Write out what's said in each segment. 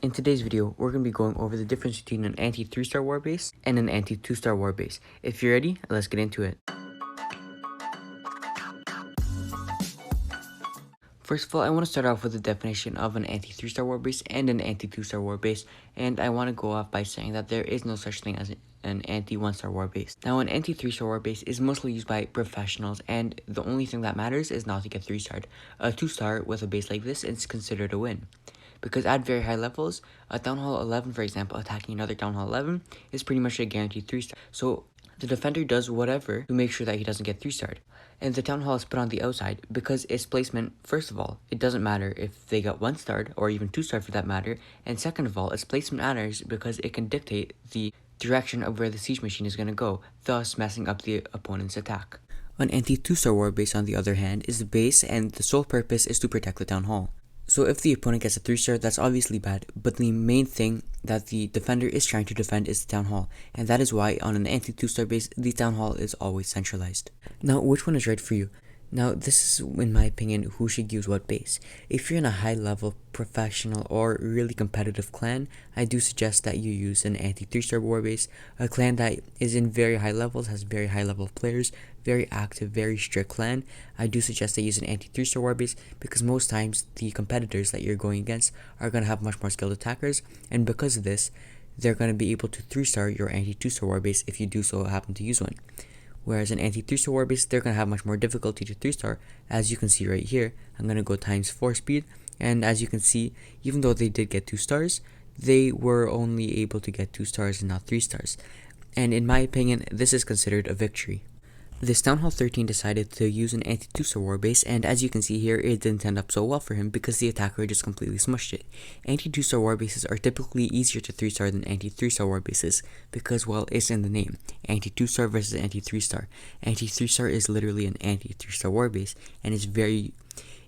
In today's video, we're going to be going over the difference between an anti-3-star warbase and an anti-2-star warbase. If you're ready, let's get into it. First of all, I want to start off with the definition of an anti-3-star warbase and an anti-2-star warbase, and I want to go off by saying that there is no such thing as an anti-1-star warbase. Now, an anti-3-star warbase is mostly used by professionals, and the only thing that matters is not to get 3-starred. A 2-star with a base like this is considered a win. Because at very high levels, a Town Hall 11, for example, attacking another Town Hall 11 is pretty much a guaranteed 3-star. So the defender does whatever to make sure that he doesn't get 3-starred. And the Town Hall is put on the outside because its placement, first of all, it doesn't matter if they got 1-starred or even 2-starred for that matter. And second of all, its placement matters because it can dictate the direction of where the siege machine is going to go, thus messing up the opponent's attack. An anti-2-star warbase, on the other hand, is the base, and the sole purpose is to protect the Town Hall. So if the opponent gets a 3-star, that's obviously bad, but the main thing that the defender is trying to defend is the Town Hall, and that is why on an anti-2-star base, the Town Hall is always centralized. Now, which one is right for you? Now, this is, in my opinion, who should use what base. If you're in a high-level, professional, or really competitive clan, I do suggest that you use an anti-3-star warbase, a clan that is in very high levels, has very high-level players, very active, very strict clan. I do suggest that you use an anti-3-star warbase because most times the competitors that you're going against are going to have much more skilled attackers, and because of this, they're going to be able to 3-star your anti-2-star warbase if you do so happen to use one. Whereas an anti-3-star warbase, they're going to have much more difficulty to 3-star. As you can see right here, I'm going to go times 4 speed. And as you can see, even though they did get 2 stars, they were only able to get 2 stars and not 3 stars. And in my opinion, this is considered a victory. This Town Hall 13 decided to use an anti-2-star warbase, and as you can see here, it didn't end up so well for him because the attacker just completely smushed it. Anti-2-star warbases are typically easier to 3-star than anti-3-star warbases because, well, it's in the name. Anti-2-star versus anti-3-star. Anti-3-star is literally an anti-3-star warbase, and it's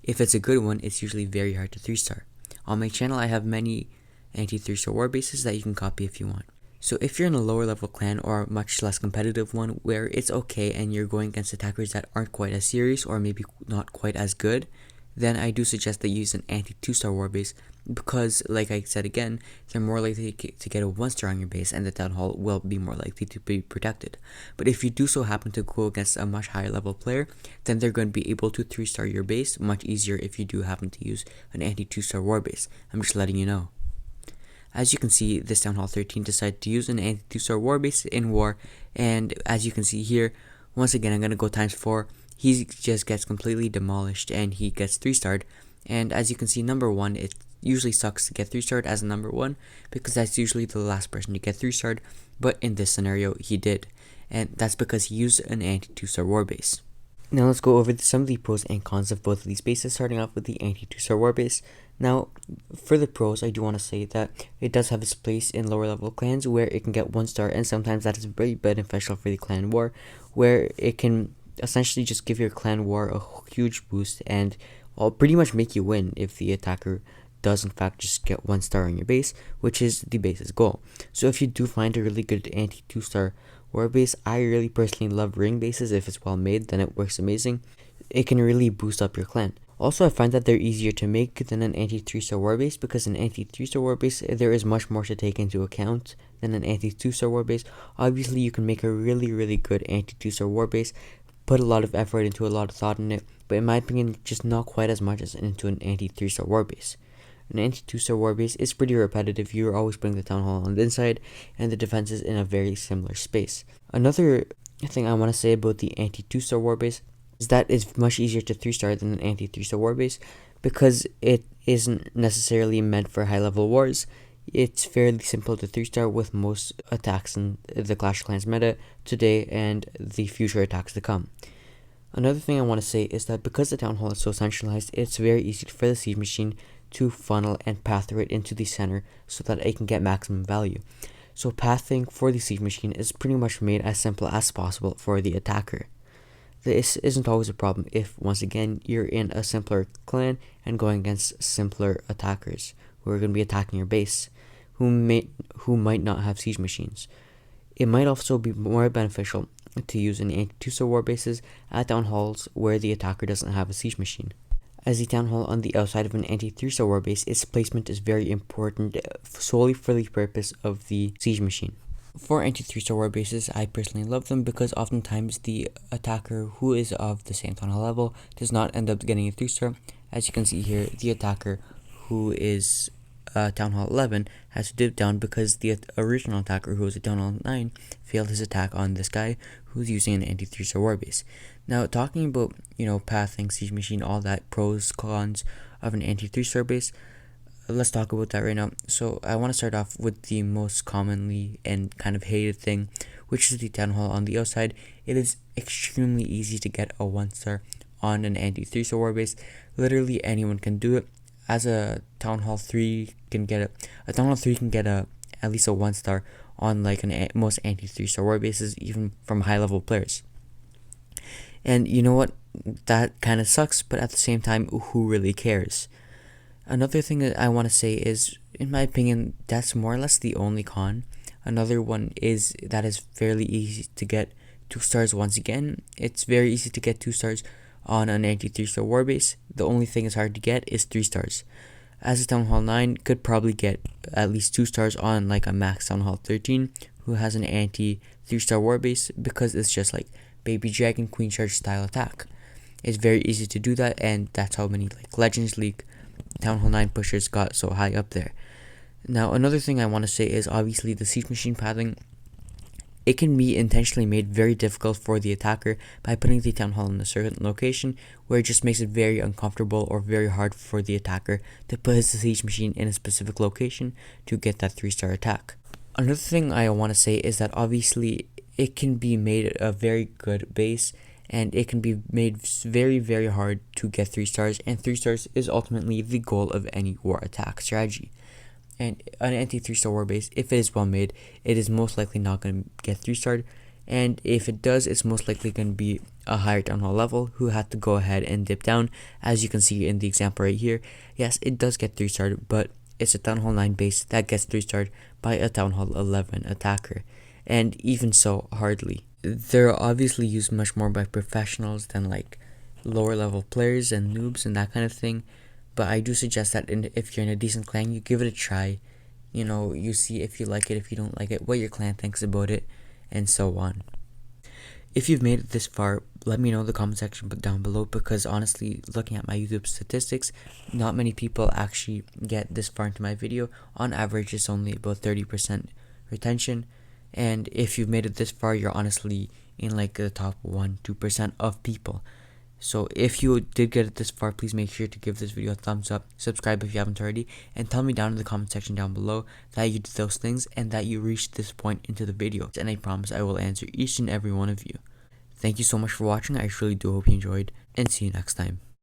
if it's a good one, it's usually very hard to 3-star. On my channel, I have many anti-3-star warbases that you can copy if you want. So if you're in a lower level clan or a much less competitive one where it's okay and you're going against attackers that aren't quite as serious or maybe not quite as good, then I do suggest that you use an anti-2-star warbase because, like I said again, they're more likely to get a 1-star on your base and the Town Hall will be more likely to be protected. But if you do so happen to go against a much higher level player, then they're going to be able to 3-star your base much easier if you do happen to use an anti-2-star warbase. I'm just letting you know. As you can see, this Town Hall 13 decided to use an anti-2-star warbase in war, and as you can see here, once again I'm going to go times 4, he just gets completely demolished and he gets 3-starred, and as you can see, number 1, it usually sucks to get 3-starred as a number 1, because that's usually the last person to get 3-starred, but in this scenario, he did, and that's because he used an anti-2-star warbase. Now let's go over some of the pros and cons of both of these bases, starting off with the anti-2-star warbase. Now, for the pros, I do want to say that it does have its place in lower level clans where it can get 1-star, and sometimes that is very beneficial for the clan war, where it can essentially just give your clan war a huge boost and pretty much make you win if the attacker does in fact just get 1-star on your base, which is the base's goal. So if you do find a really good anti-2-star warbase, I really personally love ring bases. If it's well made, then it works amazing. It can really boost up your clan. Also, I find that they're easier to make than an anti-3-star warbase because an anti-3-star warbase, there is much more to take into account than an anti-2-star warbase. Obviously, you can make a really good anti-2-star warbase, put a lot of effort into a lot of thought in it, but in my opinion, just not quite as much as into an anti-3-star warbase. An anti-2-star warbase is pretty repetitive. You're always putting the Town Hall on the inside, and the defense is in a very similar space. Another thing I want to say about the anti-2-star warbase is that it's much easier to 3-star than an anti-3-star warbase because it isn't necessarily meant for high-level wars. It's fairly simple to 3-star with most attacks in the Clash of Clans meta today and the future attacks to come. Another thing I want to say is that because the Town Hall is so centralized, it's very easy for the siege machine to funnel and path right into the center so that it can get maximum value. So pathing for the siege machine is pretty much made as simple as possible for the attacker. This isn't always a problem if, once again, you're in a simpler clan and going against simpler attackers who are going to be attacking your base, who might not have siege machines. It might also be more beneficial to use an anti-2-star warbases at Town Halls where the attacker doesn't have a siege machine. As the town hall on the outside of an anti-3-star warbase, its placement is very important solely for the purpose of the siege machine. For anti-3-star warbases, I personally love them because oftentimes the attacker who is of the same town hall level does not end up getting a 3-star. As you can see here, the attacker who is Town Hall 11 has to dip down because the original attacker, who was at Town Hall 9, failed his attack on this guy who's using an anti-3-star warbase. Now, talking about, pathing, siege machine, all that, pros, cons of an anti-3-star base, let's talk about that right now. So I want to start off with the most commonly and kind of hated thing, which is the Town Hall on the outside. It is extremely easy to get a 1-star on an anti-3-star warbase. Literally anyone can do it. As a Town Hall 3 can get a Town Hall 3 can get at least a 1-star on like most anti-3-star warbases, even from high level players. And you know what? That kind of sucks, but at the same time, who really cares? Another thing that I want to say is, in my opinion, that's more or less the only con. Another one is that is fairly easy to get 2 stars once again. It's very easy to get 2 stars on an anti-3-star warbase. The only thing is hard to get is 3 stars. As a Town Hall 9 could probably get at least 2 stars on like a max Town Hall 13 who has an anti-3-star warbase, because it's just like Baby Dragon Queen Charge style attack. It's very easy to do that, and that's how many like Legends League Town Hall 9 pushers got so high up there. Now, another thing I want to say is obviously the siege machine pathing. It can be intentionally made very difficult for the attacker by putting the Town Hall in a certain location, where it just makes it very uncomfortable or very hard for the attacker to put his siege machine in a specific location to get that 3-star attack. Another thing I want to say is that obviously it can be made a very good base, and it can be made very, very hard to get 3 stars, and 3 stars is ultimately the goal of any war attack strategy. And an anti-3-star warbase, if it is well made, it is most likely not going to get 3-starred, and if it does, it's most likely going to be a higher Town Hall level who had to go ahead and dip down. As you can see in the example right here, yes, it does get 3-starred, but it's a Town Hall 9 base that gets 3-starred by a Town Hall 11 attacker, and even so, hardly. They're obviously used much more by professionals than like lower level players and noobs and that kind of thing. But I do suggest that if you're in a decent clan, you give it a try. You see if you like it, if you don't like it, what your clan thinks about it, and so on. If you've made it this far, let me know in the comment section down below, because honestly, looking at my YouTube statistics, not many people actually get this far into my video. On average, it's only about 30% retention. And if you've made it this far, you're honestly in like the top 1-2% of people. So if you did get it this far, please make sure to give this video a thumbs up, subscribe if you haven't already, and tell me down in the comment section down below that you did those things and that you reached this point into the video. And I promise I will answer each and every one of you. Thank you so much for watching. I truly do hope you enjoyed, and see you next time.